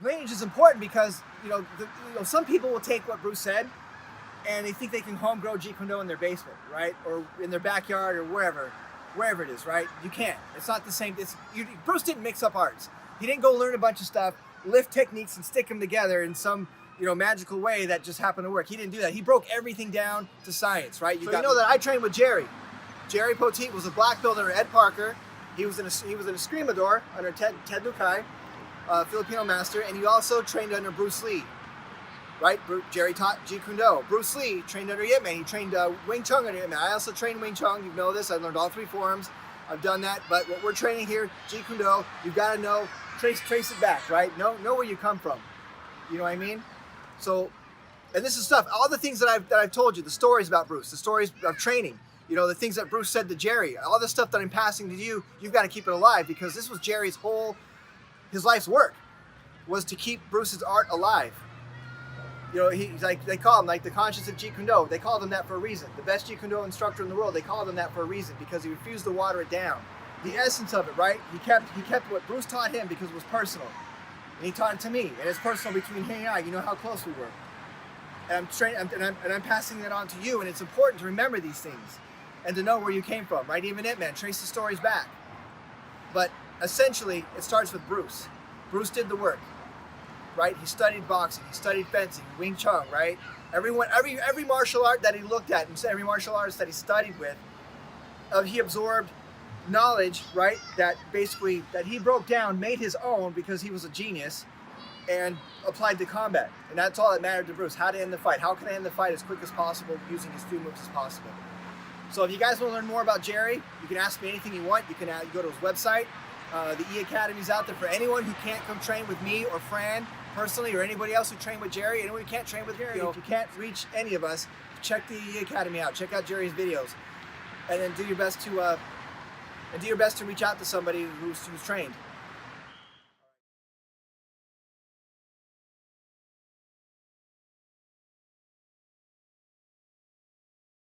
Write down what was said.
Lineage is important because, some people will take what Bruce said and they think they can home grow Jeet Kune Do in their basement, right? Or in their backyard or wherever it is, right? You can't. It's not the same. Bruce didn't mix up arts. He didn't go learn a bunch of stuff, lift techniques and stick them together in some, magical way that just happened to work. He didn't do that. He broke everything down to science, right? You know that I trained with Jerry. Jerry Poteet was a black belt under Ed Parker. He was in a Screamador under Ted Lukai, Filipino master, and he also trained under Bruce Lee, right? Jerry taught Jeet Kune Do. Bruce Lee trained under Yip Man. He trained Wing Chun under Yip Man. I also trained Wing Chun. You know this. I learned all 3 forms. I've done that. But what we're training here, Jeet Kune Do, you've got to know, trace it back, right? Know where you come from. You know what I mean? So, and this is stuff, all the things that I've told you, the stories about Bruce, the stories of training, the things that Bruce said to Jerry, all the stuff that I'm passing to you, you've got to keep it alive, because this was Jerry's his life's work, was to keep Bruce's art alive. He's like, they call him like the conscience of Jeet Kune Do. They called him that for a reason. The best Jeet Kune Do instructor in the world, they called him that for a reason, because he refused to water it down. The essence of it, right? He kept what Bruce taught him because it was personal. And he taught it to me, and it's personal between him and I. You know how close we were. And I'm passing that on to you, and it's important to remember these things and to know where you came from, right? Even Ip Man, trace the stories back. But essentially, it starts with Bruce. Bruce did the work, right? He studied boxing, he studied fencing, Wing Chun, right? Every martial art that he looked at, and every martial artist that he studied with, he absorbed knowledge, right, that he broke down, made his own because he was a genius, and applied to combat. And that's all that mattered to Bruce. How to end the fight. How can I end the fight as quick as possible using as few moves as possible? So if you guys want to learn more about Jerry, you can ask me anything you want. You can go to his website. The E Academy is out there for anyone who can't come train with me or Fran personally, or anybody else who trained with Jerry. Anyone who can't train with Jerry, if you can't reach any of us, check the E Academy out. Check out Jerry's videos, and then do your best to reach out to somebody who's trained.